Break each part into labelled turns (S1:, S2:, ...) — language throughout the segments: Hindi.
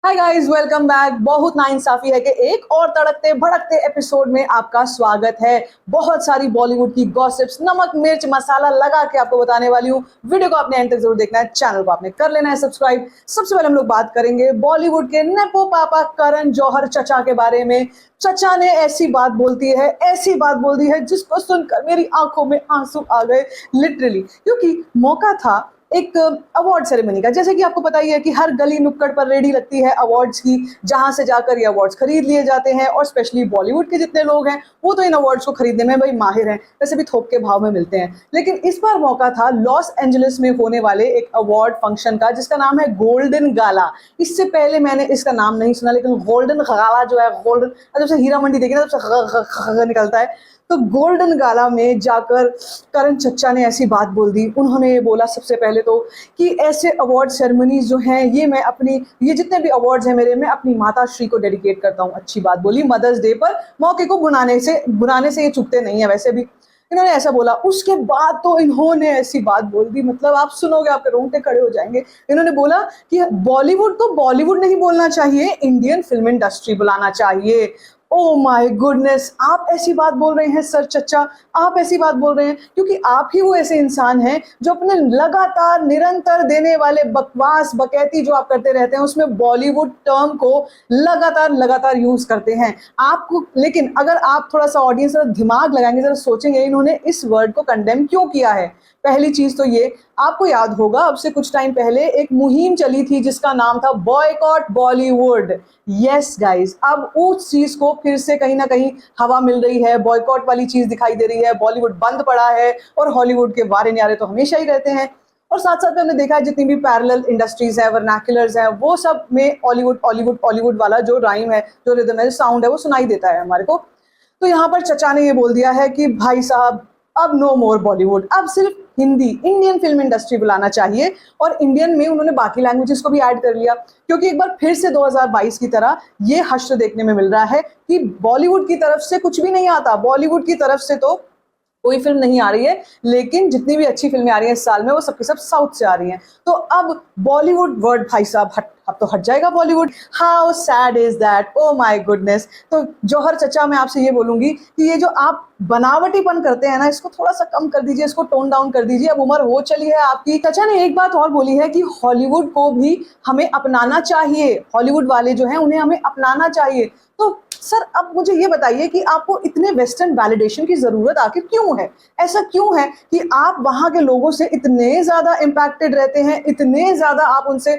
S1: Hi guys, welcome back. बहुत नाइंसाफी है कि एक और तड़कते भड़कते एपिसोड में आपका स्वागत है। बहुत सारी बॉलीवुड की गॉसिप्स नमक मिर्च मसाला लगा के आपको बताने वाली हूँ। वीडियो को आपने एंड तक जरूर देखना है, चैनल को आपने कर लेना है सब्सक्राइब। सबसे पहले हम लोग बात करेंगे बॉलीवुड के नेपो पापा करण जौहर चचा के बारे में। चचा ने ऐसी बात बोल दी है जिसको सुनकर मेरी आंखों में आंसू आ गए लिटरली, क्योंकि मौका था एक अवार्ड सेरेमनी का। जैसे कि आपको पता ही है कि हर गली नुक्कड़ पर रेडी लगती है अवार्ड्स की, जहां से जाकर ये अवार्ड्स खरीद लिए जाते हैं। और स्पेशली बॉलीवुड के जितने लोग हैं वो तो इन अवार्ड्स को खरीदने में भाई माहिर हैं, वैसे भी थोक के भाव में मिलते हैं। लेकिन इस बार मौका था लॉस एंजलिस में होने वाले एक अवार्ड फंक्शन का, जिसका नाम है गोल्डन गाला। इससे पहले मैंने इसका नाम नहीं सुना, लेकिन गोल्डन गाला जो है, गोल्डन जब से हीरा मंडी देखी ना तब से निकलता है। तो गोल्डन गाला में जाकर करण चच्चा ने ऐसी बात बोल दी। उन्होंने ये बोला सबसे पहले तो कि ऐसे अवार्ड सेरेमनीज जो हैं ये जितने भी अवार्ड्स हैं मेरे, मैं अपनी माता श्री को डेडिकेट करता हूँ। अच्छी बात बोली, मदर्स डे पर मौके को बुनाने से ये चूकते नहीं है। वैसे भी इन्होंने ऐसा बोला। उसके बाद तो इन्होंने ऐसी बात बोल दी, मतलब आप सुनोगे आपके रोंगटे खड़े हो जाएंगे। इन्होंने बोला कि बॉलीवुड तो बॉलीवुड नहीं बोलना चाहिए, इंडियन फिल्म इंडस्ट्री बुलाना चाहिए। ओ माय गुडनेस, आप ऐसी बात बोल रहे हैं सर चचा, आप ऐसी बात बोल रहे हैं क्योंकि आप ही वो ऐसे इंसान हैं जो अपने लगातार निरंतर देने वाले बकवास बकैती जो आप करते रहते हैं उसमें बॉलीवुड टर्म को लगातार यूज करते हैं आपको। लेकिन अगर आप थोड़ा सा ऑडियंस जरा दिमाग लगाएंगे, जरा सोचेंगे इन्होंने इस वर्ड को कंडेम क्यों किया है। पहली चीज तो ये, आपको याद होगा अब से कुछ टाइम पहले एक मुहिम चली थी जिसका नाम था बॉयकॉट बॉलीवुड। यस गाइस, अब उस चीज को फिर से कहीं ना कहीं हवा मिल रही है, बॉयकॉट वाली चीज दिखाई दे रही है। बॉलीवुड बंद पड़ा है और हॉलीवुड के वारे न्यारे तो हमेशा ही रहते हैं। और साथ साथ में हमने देखा है जितनी भी पैरेलल इंडस्ट्रीज है, वर्नाक्युलर्स है, वो सब में हॉलीवुड वाला जो राइम है, जो रिदम है, जो साउंड है, वो सुनाई देता है हमारे को। तो यहाँ पर चचा ने ये बोल दिया है कि भाई साहब अब नो मोर बॉलीवुड, अब सिर्फ हिंदी इंडियन फिल्म इंडस्ट्री बुलाना चाहिए। और इंडियन में उन्होंने बाकी लैंग्वेजेस को भी ऐड कर लिया, क्योंकि एक बार फिर से 2022 की तरह ये हश्र देखने में मिल रहा है कि बॉलीवुड की तरफ से कुछ भी नहीं आता। बॉलीवुड की तरफ से तो कोई फिल्म नहीं आ रही है, लेकिन जितनी भी अच्छी फिल्में आ रही हैं इस साल में वो सबके सब साउथ से आ रही हैं। तो अब बॉलीवुड वर्ड भाई साहब अब तो हट जाएगा Bollywood. How sad is that, oh my goodness. तो जौहर चचा, मैं आपसे ये बोलूंगी कि ये जो आप बनावटीपन करते हैं ना, इसको थोड़ा सा कम कर दीजिए, इसको टोन डाउन कर दीजिए। अब उम्र हो चली है आपकी। चचा ने एक बात और बोली है कि हॉलीवुड को भी हमें अपनाना चाहिए, हॉलीवुड वाले जो हैं उन्हें हमें अपनाना चाहिए। तो सर अब मुझे ये बताइए कि आपको इतने वेस्टर्न वैलिडेशन की जरूरत आखिर क्यों है? ऐसा क्यों है कि आप वहां के लोगों से इतने ज्यादा इम्पैक्टेड रहते हैं, इतने ज्यादा आप उनसे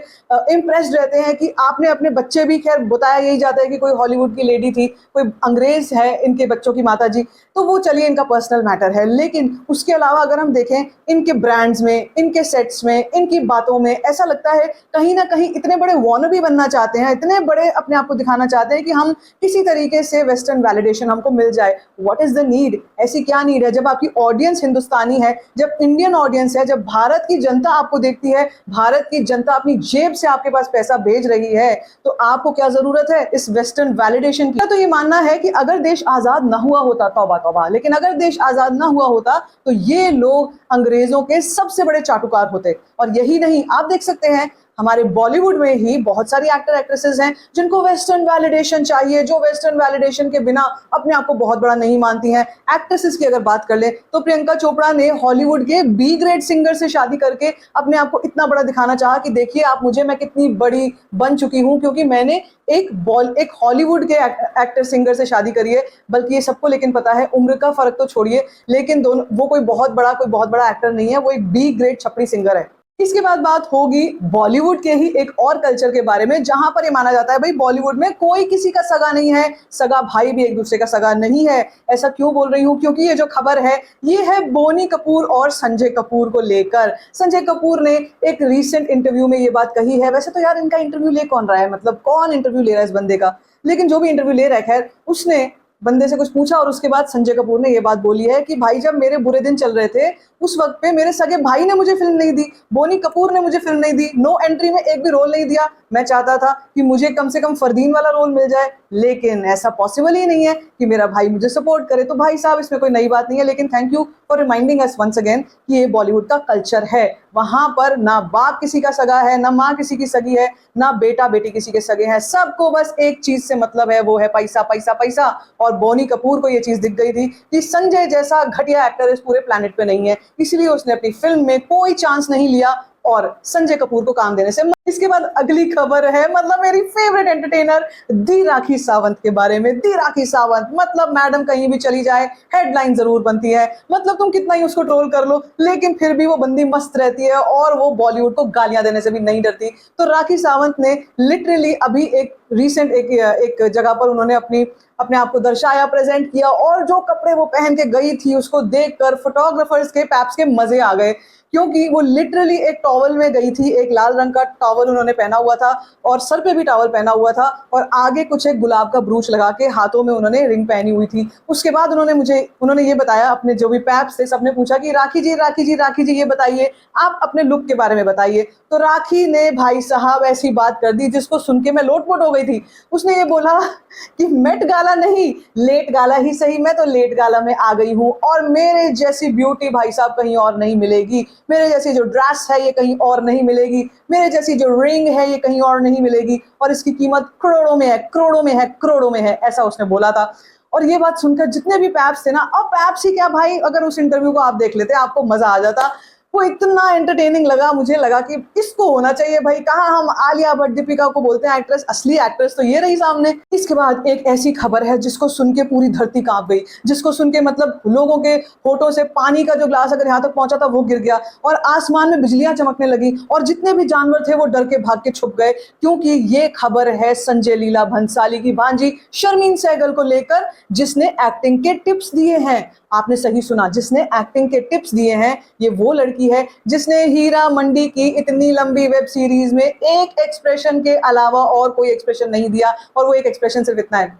S1: इम्प्रेस्ड रहते हैं कि आपने अपने बच्चे भी, खैर बताया यही जाता है कि कोई हॉलीवुड की लेडी थी, कोई अंग्रेज है इनके बच्चों की माता जी, तो वो चलिए इनका पर्सनल मैटर है। लेकिन उसके अलावा अगर हम देखें इनके ब्रांड्स में, इनके सेट्स में, इनकी बातों में, ऐसा लगता है कहीं ना कहीं इतने बड़े वॉनबी बनना चाहते हैं, इतने बड़े अपने आप को दिखाना चाहते हैं कि हम किसी तरीके से वेस्टर्न वैलिडेशन हमको मिल जाए। What is the need? ऐसी क्या नीड है जब आपकी ऑडियंस हिंदुस्तानी है, जब इंडियन ऑडियंस है, जब भारत की जनता आपको देखती है, भारत की जनता अपनी जेब से आपके पास पैसा भेज रही है, तो आपको क्या जरूरत है इस वेस्टर्न वैलिडेशन की? तो ये मानना है कि अगर देश आजाद ना हुआ होता, तौबा तौबा, लेकिन अगर देश आजाद ना हुआ होता तो ये लोग अंग्रेजों के सबसे बड़े चाटुकार होते। और यही नहीं, आप देख सकते हैं हमारे बॉलीवुड में ही बहुत सारी एक्टर एक्ट्रेसेस हैं जिनको वेस्टर्न वैलिडेशन चाहिए, जो वेस्टर्न वैलिडेशन के बिना अपने आप को बहुत बड़ा नहीं मानती हैं। एक्ट्रेसेस की अगर बात कर ले तो प्रियंका चोपड़ा ने हॉलीवुड के बी ग्रेड सिंगर से शादी करके अपने आप को इतना बड़ा दिखाना चाहा कि देखिए आप मुझे, मैं कितनी बड़ी बन चुकी हूं, क्योंकि मैंने एक हॉलीवुड के एक्टर सिंगर से शादी करी है। बल्कि ये सबको लेकिन पता है, उम्र का फर्क तो छोड़िए, लेकिन दोनों, वो कोई बहुत बड़ा एक्टर नहीं है, वो एक बी ग्रेड छपरी सिंगर है। इसके बाद बात होगी बॉलीवुड के ही एक और कल्चर के बारे में, जहां पर ये माना जाता है भाई बॉलीवुड में कोई किसी का सगा नहीं है, सगा भाई भी एक दूसरे का सगा नहीं है। ऐसा क्यों बोल रही हूं? क्योंकि ये जो खबर है ये है बोनी कपूर और संजय कपूर को लेकर। संजय कपूर ने एक रीसेंट इंटरव्यू में ये बात कही है। वैसे तो यार इनका इंटरव्यू ले कौन रहा है, मतलब कौन इंटरव्यू ले रहा है इस बंदे का, लेकिन जो भी इंटरव्यू ले रहा है, खैर उसने बंदे से कुछ पूछा और उसके बाद संजय कपूर ने ये बात बोली है कि भाई जब मेरे बुरे दिन चल रहे थे उस वक्त पे मेरे सगे भाई ने मुझे फिल्म नहीं दी, बोनी कपूर ने मुझे फिल्म नहीं दी, नो एंट्री में एक भी रोल नहीं दिया। मैं चाहता था कि मुझे कम से कम फरदीन वाला रोल मिल जाए, लेकिन ऐसा पॉसिबल ही नहीं है कि मेरा भाई मुझे सपोर्ट करे। तो भाई साहब इसमें कोई नई बात नहीं है, लेकिन thank you for reminding us once again कि ये बॉलीवुड का कल्चर है। वहां पर ना बाप किसी का सगा है, ना माँ किसी की सगी है, ना बेटा बेटी किसी के सगे हैं। सबको बस एक चीज से मतलब है, वो है पैसा पैसा पैसा। और बोनी कपूर को ये चीज दिख गई थी कि संजय जैसा घटिया एक्टर इस पूरे प्लेनेट पे नहीं है, इसलिए उसने अपनी फिल्म में कोई चांस नहीं लिया और संजय कपूर को काम देने से। इसके बाद अगली खबर है मतलब मेरी फेवरेट एंटरटेनर दी राखी सावंत के बारे में। दी राखी सावंत मतलब मैडम कहीं भी चली जाए हेडलाइन जरूर बनती है। मतलब तुम कितना ही उसको ट्रोल कर लो लेकिन फिर भी वो बंदी मस्त रहती है और वो बॉलीवुड को गालियां देने से भी नहीं डरती। तो राखी सावंत ने लिटरली अभी एक रिसेंट एक जगह पर उन्होंने अपने आप को दर्शाया, प्रेजेंट किया, और जो कपड़े वो पहन के गई थी उसको देखकर फोटोग्राफर्स के पैप्स के मजे आ गए, क्योंकि वो लिटरली एक टॉवल में गई थी। एक लाल रंग का टॉवल उन्होंने पहना हुआ था और सर पे भी टॉवल पहना हुआ था और आगे कुछ एक गुलाब का ब्रूच लगा के हाथों में उन्होंने रिंग पहनी हुई थी। उसके बाद उन्होंने ये बताया, अपने जो भी पैप्स थे सबने पूछा कि राखी जी राखी जी राखी जी ये बताइए आप अपने लुक के बारे में बताइए। तो राखी ने भाई साहब ऐसी बात कर दी जिसको सुन के मैं लोटपोट हो गई थी। उसने ये बोला कि मेट गाला नहीं, लेट गाला ही सही, मैं तो लेट गाला में आ गई हूँ और मेरे जैसी ब्यूटी भाई साहब कहीं और नहीं मिलेगी, मेरे जैसी जो ड्रेस है ये कहीं और नहीं मिलेगी, मेरे जैसी जो रिंग है ये कहीं और नहीं मिलेगी और इसकी कीमत करोड़ों में है, करोड़ों में है, करोड़ों में है, ऐसा उसने बोला था। और ये बात सुनकर जितने भी पैप्स थे ना, अब पैप्स ही क्या भाई, अगर उस इंटरव्यू को आप देख लेते आपको मजा आ जाता। वो इतना एंटरटेनिंग लगा, मुझे लगा कि इसको होना चाहिए भाई। कहाँ हम आलिया भट्ट दीपिका को बोलते हैं एक्ट्रेस, असली एक्ट्रेस तो ये रही सामने। इसके बाद एक ऐसी खबर है जिसको सुन के पूरी धरती कांप गई, जिसको सुन के मतलब लोगों के होठों से पानी का जो ग्लास अगर यहाँ तक पहुंचा था वो गिर गया और आसमान में बिजलियां चमकने लगी और जितने भी जानवर थे वो डर के भाग के छुप गए, क्योंकि ये खबर है संजय लीला भंसाली की भांजी शर्मीन सहगल को लेकर, जिसने एक्टिंग के टिप्स दिए हैं। आपने सही सुना, जिसने एक्टिंग के टिप्स दिए हैं। ये वो लड़की है जिसने हीरा मंडी की इतनी लंबी वेब सीरीज में एक एक्सप्रेशन के अलावा और कोई एक्सप्रेशन नहीं दिया, और वो एक एक्सप्रेशन सिर्फ इतना है,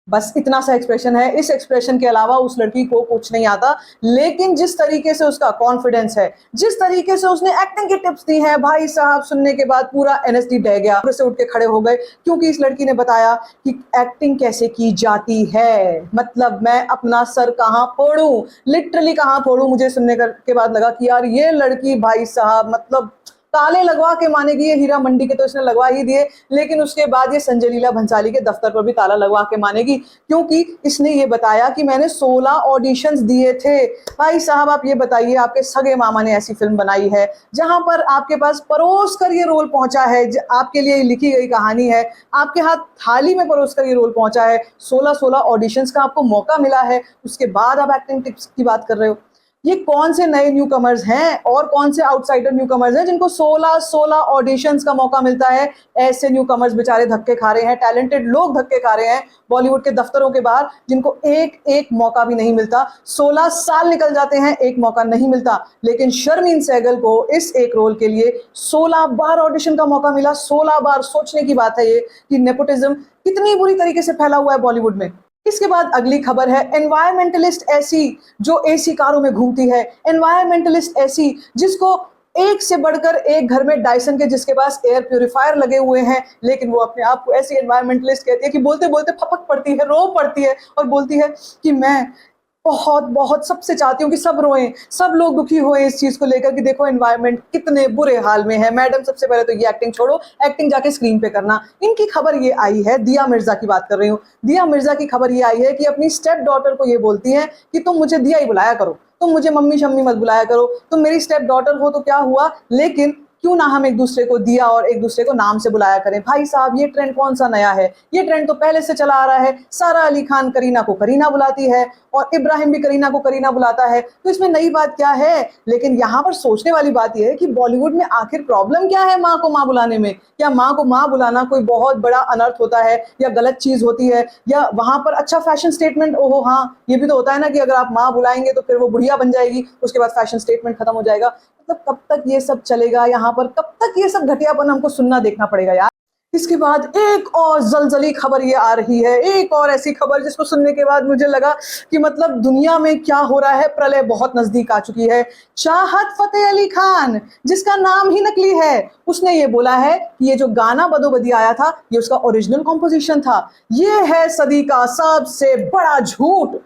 S1: बस इतना सा एक्सप्रेशन है। इस एक्सप्रेशन के अलावा उस लड़की को कुछ नहीं आता, लेकिन जिस तरीके से उसका कॉन्फिडेंस है, जिस तरीके से उसने एक्टिंग की टिप्स दी हैं, भाई साहब सुनने के बाद पूरा एनएसडी ढह गया, पूरे से उठ के खड़े हो गए, क्योंकि इस लड़की ने बताया कि एक्टिंग कैसे की जाती है। मतलब मैं अपना सर कहाँ फोड़ूं, लिटरली कहाँ फोड़ूं। मुझे सुनने के बाद लगा कि यार ये लड़की भाई साहब मतलब ताले लगवा के मानेगी। ये हीरा मंडी के तो इसने लगवा ही दिए, लेकिन उसके बाद ये संजय लीला भंसाली के दफ्तर पर भी ताला लगवा के मानेगी, क्योंकि इसने ये बताया कि मैंने 16 ऑडिशंस दिए थे। भाई साहब आप ये बताइए, आपके सगे मामा ने ऐसी फिल्म बनाई है जहां पर आपके पास परोस कर ये रोल पहुंचा है, आपके लिए लिखी गई कहानी है, आपके हाथ थाली में परोस कर ये रोल पहुंचा है, 16 ऑडिशंस का आपको मौका मिला है, उसके बाद आप एक्टिंग टिप्स की बात कर रहे हो। ये कौन से नए न्यू कमर्स हैं और कौन से आउटसाइडर न्यू कमर्स हैं जिनको 16 ऑडिशंस का मौका मिलता है? ऐसे न्यू कमर्स बेचारे धक्के खा रहे हैं, टैलेंटेड लोग धक्के खा रहे हैं बॉलीवुड के दफ्तरों के बाहर, जिनको एक एक मौका भी नहीं मिलता। 16 साल निकल जाते हैं, एक मौका नहीं मिलता। लेकिन शर्मीन सहगल को इस एक रोल के लिए 16 बार ऑडिशन का मौका मिला। 16 बार, सोचने की बात है ये कि नेपोटिज्म कितनी बुरी तरीके से फैला हुआ है बॉलीवुड में। इसके बाद अगली खबर है एनवायरमेंटलिस्ट ऐसी जो एसी कारों में घूमती है, एनवायरमेंटलिस्ट ऐसी जिसको एक से बढ़कर एक घर में डायसन के जिसके पास एयर प्यूरिफायर लगे हुए हैं, लेकिन वो अपने आप को ऐसी एनवायरमेंटलिस्ट कहती है कि बोलते बोलते फपक पड़ती है, रो पड़ती है और बोलती है कि मैं बहुत बहुत सबसे चाहती हूँ कि सब रोएं, सब लोग दुखी हुए इस चीज को लेकर कि देखो एनवायरनमेंट कितने बुरे हाल में है। मैडम सबसे पहले तो ये एक्टिंग छोड़ो, एक्टिंग जाके स्क्रीन पे करना। इनकी खबर ये आई है, दिया मिर्जा की बात कर रही हूँ, दिया मिर्जा की खबर ये आई है कि अपनी स्टेप डॉटर को ये बोलती है कि तुम मुझे दिया ही बुलाया करो, तुम मुझे मम्मी शम्मी मत बुलाया करो, तुम मेरी स्टेप डॉटर हो तो क्या हुआ, लेकिन क्यों ना हम एक दूसरे को दिया और एक दूसरे को नाम से बुलाया करें। भाई साहब ये ट्रेंड कौन सा नया है, ये ट्रेंड तो पहले से चला आ रहा है। सारा अली खान करीना को करीना बुलाती है और इब्राहिम भी करीना को करीना बुलाता है, तो इसमें नई बात क्या है। लेकिन यहाँ पर सोचने वाली बात यह है कि बॉलीवुड में आखिर प्रॉब्लम क्या है माँ को माँ बुलाने में? क्या माँ को माँ बुलाना कोई बहुत बड़ा अनर्थ होता है या गलत चीज होती है, या वहां पर अच्छा फैशन स्टेटमेंट? ओहो हाँ, ये भी तो होता है ना कि अगर आप माँ बुलाएंगे तो फिर वो बुढ़िया बन जाएगी, उसके बाद फैशन स्टेटमेंट खत्म हो जाएगा। मतलब कब तक ये सब चलेगा यहाँ पर, कब तक ये सब घटियापन हमको सुनना देखना पड़ेगा यार। इसके बाद एक और जलजली खबर ये आ रही है, एक और ऐसी खबर जिसको सुनने के बाद मुझे लगा कि मतलब दुनिया में क्या हो रहा है, प्रलय बहुत नजदीक आ चुकी है। चाहत फतेह अली खान, जिसका नाम ही नकली है, उसने ये बोला है कि ये जो गाना बदोबदी आया था ये उसका ओरिजिनल कॉम्पोजिशन था। ये है सदी का सबसे बड़ा झूठ।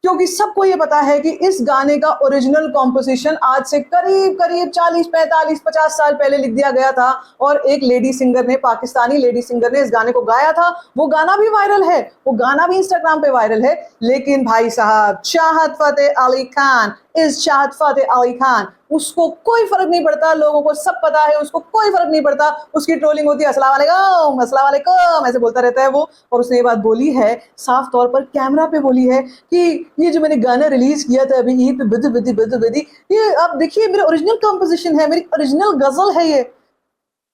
S1: क्योंकि सबको ये पता है कि इस गाने का ओरिजिनल कॉम्पोजिशन आज से करीब करीब 40, 45, 50 साल पहले लिख दिया गया था और एक लेडी सिंगर ने, पाकिस्तानी लेडी सिंगर ने इस गाने को गाया था। वो गाना भी वायरल है, वो गाना भी इंस्टाग्राम पे वायरल है। लेकिन भाई साहब, चाहत फतेह अली खान, इस चाहत फतेह अली खान, उसको कोई फर्क नहीं पड़ता, लोगों को सब पता है, उसको कोई फर्क नहीं पड़ता। उसकी ट्रोलिंग होती है, अस्सलाम वालेकुम, अस्सलाम वालेकुम, ऐसे बोलता रहता है वो। और उसने ये बात बोली है, साफ तौर पर कैमरा पे बोली है कि ये जो मैंने गाना रिलीज किया था अभी ईद पे, बिद बिद बिद बिद, ये आप देखिए मेरा ओरिजिनल कंपोजिशन है, मेरी ओरिजिनल गजल है ये।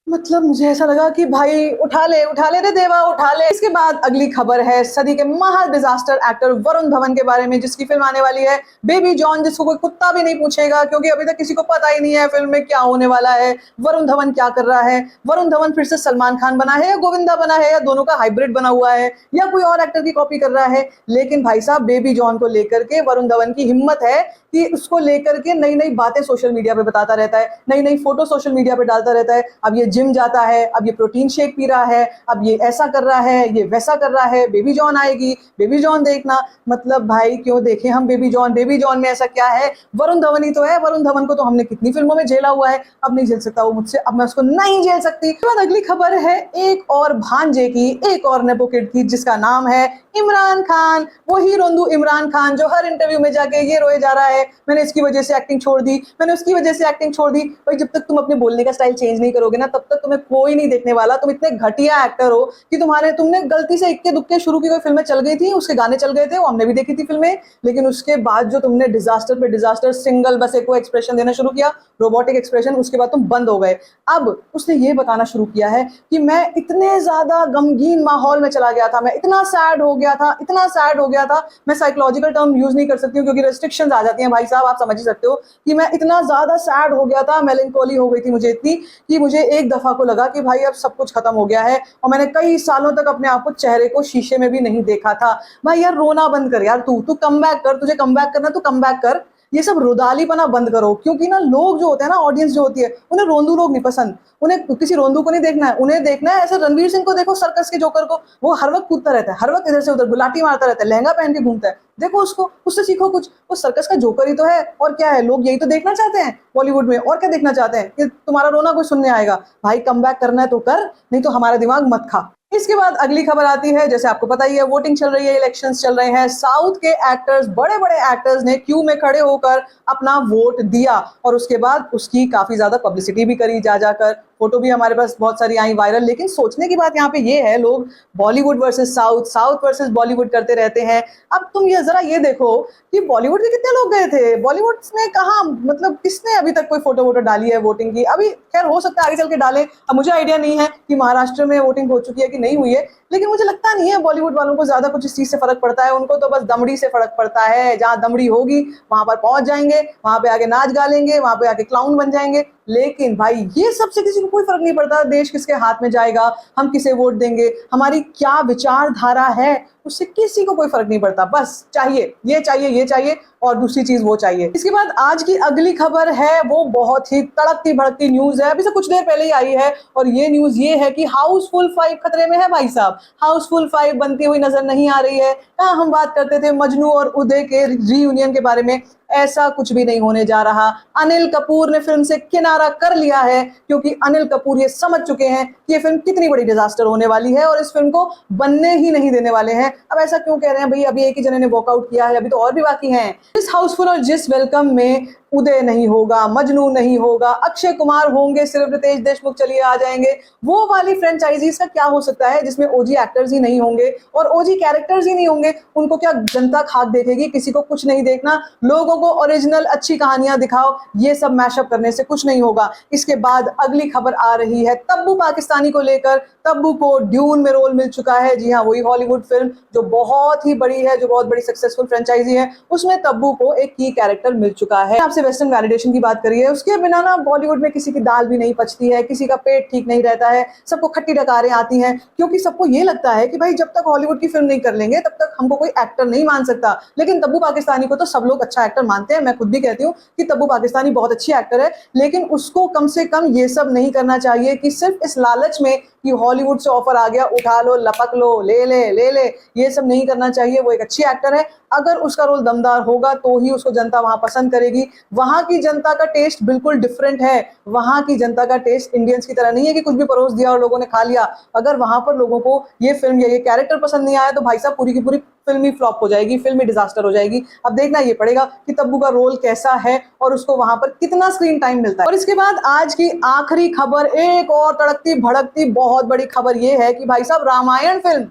S1: मतलब मुझे ऐसा लगा कि भाई उठा ले रे देवा, उठा ले। इसके बाद अगली खबर है सदी के महा डिजास्टर एक्टर वरुण धवन के बारे में, जिसकी फिल्म आने वाली है बेबी जॉन, जिसको कोई कुत्ता भी नहीं पूछेगा क्योंकि अभी तक किसी को पता ही नहीं है फिल्म में क्या होने वाला है, वरुण धवन क्या कर रहा है। वरुण धवन फिर से सलमान खान बना है या गोविंदा बना है या दोनों का हाइब्रिड बना हुआ है या कोई और एक्टर की कॉपी कर रहा है। लेकिन भाई साहब, बेबी जॉन को लेकर के वरुण धवन की हिम्मत है कि उसको लेकर के नई नई बातें सोशल मीडिया पे बताता रहता है, नई नई फोटो सोशल मीडिया पे डालता रहता है। अब ये जिम जाता है, अब ये प्रोटीन शेक पी रहा है, अब ये ऐसा कर रहा है, ये वैसा कर रहा है, बेबी जॉन आएगी, बेबी जॉन देखना। मतलब भाई क्यों देखें हम बेबी जॉन? बेबी जॉन में ऐसा क्या है? वरुण धवन ही तो है। वरुण धवन को तो हमने कितनी फिल्मों में झेला हुआ है, अब नहीं झेल सकता वो मुझसे, अब मैं उसको नहीं झेल सकती। उसके बाद अगली खबर है एक और भांजे की, एक और नेपो किड की, जिसका नाम है इमरान खान। वही रोंदू इमरान खान जो हर इंटरव्यू में जाके ये रोए जा रहा है, मैंने इसकी वजह से एक्टिंग छोड़ दी, मैंने उसकी वजह से एक्टिंग छोड़ दी। भाई जब तक तुम अपने बोलने का स्टाइल चेंज नहीं करोगे ना, तब तक तुम्हें कोई नहीं देखने वाला। तुम इतने घटिया एक्टर हो कि तुमने गलती से इक्के दुक्के शुरू की कोई फिल्में चल गई थी, उसके गाने चल गए थे, वो हमने भी देखी थी फिल्में, लेकिन उसके बाद जो तुमने डिजास्टर पे डिजास्टर, सिंगल बस एक एक्सप्रेशन देना शुरू किया, रोबोटिक एक्सप्रेशन, उसके बाद तुम बंद हो गए। अब उसने ये बताना शुरू किया है कि मैं इतने ज्यादा गमगीन माहौल में चला गया था, मैं इतना सैड हो गया था, इतना सैड हो गया था, मैं साइकोलॉजिकल टर्म यूज नहीं कर सकती हूँ क्योंकि रेस्ट्रिक्शंस आ जाती हैं भाई साहब, आप समझ ही सकते हो कि मैं इतना ज्यादा सैड हो गया था, मेलंकोली हो गई थी मुझे इतनी, कि मुझे एक दफा को लगा कि भाई अब सब कुछ खत्म हो गया है। और मैंने कई सालों तक अपने आप को, चेहरे को शीशे में भी नहीं देखा था। भाई यार रोना बंद कर यार, तू कम बैक कर, तुझे कम बैक करना, तू कम बैक कर। ये सब रुदालीपना बंद करो, क्योंकि ना लोग जो होते हैं ना, ऑडियंस जो होती है, उन्हें रोंदू लोग नहीं पसंद, उन्हें किसी रोंदू को नहीं देखना है, उन्हें देखना है ऐसे रणवीर सिंह को देखो, सर्कस के जोकर को, वो हर वक्त कूदता रहता है, हर वक्त इधर से उधर गुलाटी मारता रहता है, लहंगा पहन के घूमता है, देखो उसको, उससे सीखो कुछ। वो सर्कस का जोकर ही तो है, और क्या है, लोग यही तो देखना चाहते हैं बॉलीवुड में, और क्या देखना चाहते हैं कि तुम्हारा रोना कोई सुनने आएगा। भाई कम बैक करना है तो कर, नहीं तो हमारा दिमाग मत खा। इसके बाद अगली खबर आती है, जैसे आपको पता ही है वोटिंग चल रही है, इलेक्शंस चल रहे हैं, साउथ के एक्टर्स, बड़े बड़े एक्टर्स ने क्यू में खड़े होकर अपना वोट दिया और उसके बाद उसकी काफी ज्यादा पब्लिसिटी भी करी, जा जाकर फोटो भी हमारे पास बहुत सारी आई वायरल। लेकिन सोचने की बात यहाँ पे ये है, लोग Bollywood versus south, south versus Bollywood करते रहते हैं। अब तुम ये जरा ये देखो कि बॉलीवुड के कितने लोग गए थे, बॉलीवुड में कहा, मतलब किसने अभी तक कोई फोटो वोटो डाली है वोटिंग की? अभी खैर हो सकता है आगे चल के डालें, अब मुझे आइडिया नहीं है कि महाराष्ट्र में वोटिंग हो चुकी है कि नहीं हुई है, लेकिन मुझे लगता नहीं है बॉलीवुड वालों को ज्यादा कुछ इस चीज से फर्क पड़ता है। उनको तो बस दमड़ी से फर्क पड़ता है, जहां दमड़ी होगी वहां पर पहुंच जाएंगे, वहां पे आके नाच गा लेंगे, वहां पे आके क्लाउन बन जाएंगे। लेकिन भाई ये सबसे किसी को कोई फर्क नहीं पड़ता, देश किसके हाथ में जाएगा, हम किसे वोट देंगे, हमारी क्या विचारधारा है, उससे किसी को कोई फर्क नहीं पड़ता। बस चाहिए, ये चाहिए और दूसरी चीज वो चाहिए। इसके बाद आज की अगली खबर है, वो बहुत ही तड़कती भड़कती न्यूज है, अभी से कुछ देर पहले ही आई है, और ये न्यूज ये है कि हाउसफुल 5 खतरे में है भाई साहब। हाउसफुल 5 बनती हुई नजर नहीं आ रही है। कहाँ हम बात करते थे मजनू और उदय के रीयूनियन के बारे में, ऐसा कुछ भी नहीं होने जा रहा। अनिल कपूर ने फिल्म से किनारा कर लिया है, क्योंकि अनिल कपूर ये समझ चुके हैं कि ये फिल्म कितनी बड़ी डिजास्टर होने वाली है और इस फिल्म को बनने ही नहीं देने वाले हैं। अब ऐसा क्यों कह रहे हैं भाई, अभी एक ही जने ने वॉकआउट किया है, अभी तो और भी बाकी हैं। इस हाउसफुल और जिस वेलकम में उदय नहीं होगा, मजनू नहीं होगा, अक्षय कुमार होंगे, सिर्फ रितेश देशमुख चलिए आ जाएंगे, वो वाली फ्रेंचाइजीज का क्या हो सकता है जिसमें ओजी एक्टर्स ही नहीं होंगे और ओजी कैरेक्टर्स ही नहीं होंगे? उनको क्या जनता खाक देखेगी? किसी को कुछ नहीं देखना, लोगों को ओरिजिनल अच्छी कहानियां दिखाओ, ये सब मैशअप करने से कुछ नहीं होगा। इसके बाद अगली खबर आ रही है तब्बू पाकिस्तानी को लेकर। तब्बू को ड्यून में रोल मिल चुका है, जी हाँ, वही हॉलीवुड फिल्म जो बहुत ही बड़ी है, जो बहुत बड़ी सक्सेसफुल फ्रेंचाइजी है, उसमें तब्बू को एक की कैरेक्टर मिल चुका है। आपसे वेस्टर्न वैलिडेशन की बात करिए, उसके बिना ना बॉलीवुड में किसी की दाल भी नहीं पचती है, किसी का पेट ठीक नहीं रहता है, सबको खट्टी डकारें आती हैं, क्योंकि सबको ये लगता है कि भाई जब तक हॉलीवुड की फिल्म नहीं कर लेंगे तब तक हमको कोई एक्टर नहीं मान सकता। लेकिन तब्बू पाकिस्तानी को तो सब लोग अच्छा एक्टर मानते हैं, मैं खुद भी कहती हूँ कि तब्बू पाकिस्तानी बहुत अच्छी एक्टर है, लेकिन उसको कम से कम ये सब नहीं करना चाहिए कि सिर्फ इस लालच में कि हॉलीवुड से ऑफर आ गया, उठा लो, लपक लो, ले ले ले ले, ये सब नहीं करना चाहिए। वो एक अच्छी एक्टर है, अगर उसका रोल दमदार होगा तो ही उसको जनता वहां पसंद करेगी। वहां की जनता का टेस्ट बिल्कुल डिफरेंट है। वहां की जनता का टेस्ट इंडियंस की तरह नहीं है कि कुछ भी परोस दिया और लोगों ने खा लिया। अगर वहां पर लोगों को ये फिल्म या ये कैरेक्टर पसंद नहीं आया तो भाई साहब पूरी की पूरी फिल्मी फ्लॉप हो जाएगी, फिल्मी डिजास्टर हो जाएगी। अब देखना ये पड़ेगा कि तब्बू का रोल कैसा है और उसको वहां पर कितना स्क्रीन टाइम मिलता है। और इसके बाद आज की आखिरी खबर, एक और तड़कती भड़कती बहुत बड़ी खबर ये है कि भाई साहब रामायण फिल्म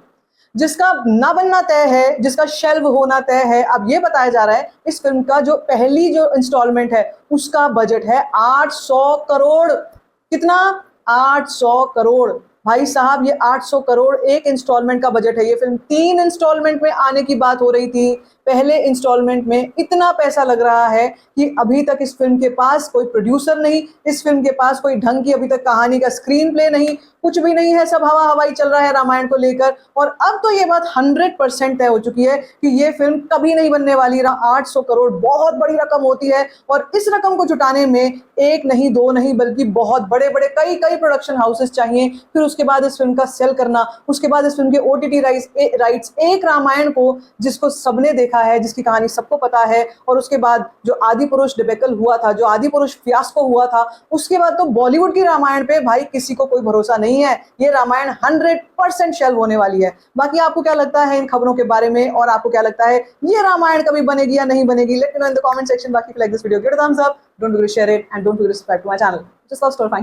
S1: जिसका ना बनना तय है, जिसका शेल्व होना तय है, अब ये बताया जा रहा है इस फिल्म का जो पहली जो इंस्टॉलमेंट है उसका बजट है 800 करोड़। कितना? 800 करोड़। भाई साहब ये 800 करोड़ एक इंस्टॉलमेंट का बजट है। ये फिल्म 3 इंस्टॉलमेंट में आने की बात हो रही थी। पहले इंस्टॉलमेंट में इतना पैसा लग रहा है कि अभी तक इस फिल्म के पास कोई प्रोड्यूसर नहीं, इस फिल्म के पास कोई ढंग की अभी तक कहानी का स्क्रीन प्ले नहीं, कुछ भी नहीं है, सब हवा हवाई चल रहा है रामायण को लेकर। और अब तो ये बात 100% तय हो चुकी है कि ये फिल्म कभी नहीं बनने वाली। 800 करोड़ बहुत बड़ी रकम होती है और इस रकम को जुटाने में एक नहीं, दो नहीं, बल्कि बहुत बड़े बड़े कई कई प्रोडक्शन हाउसेस चाहिए। फिर उसके बाद इस फिल्म का सेल करना, उसके बाद इस फिल्म के OTT राइट्स, एक रामायण को जिसको सबने देखा है, जिसकी कहानी सबको पता है, और उसके बाद जो आदि पुरुष डिबेकल हुआ था, जो आदि पुरुष फियास्को हुआ था, उसके बाद तो बॉलीवुड की रामायण पे भाई किसी को कोई भरोसा नहीं है। ये रामायण 100% शेल्व होने वाली है। बाकी आपको क्या लगता है इन खबरों के बारे में, और आपको क्या लगता है ये रामायण कभी बनेगी या नहीं बनेगी? Let me know in the comment section. बाकी like this video, give it a thumbs up, don't forget to share it and don't forget to subscribe to my channel. Just love story fine.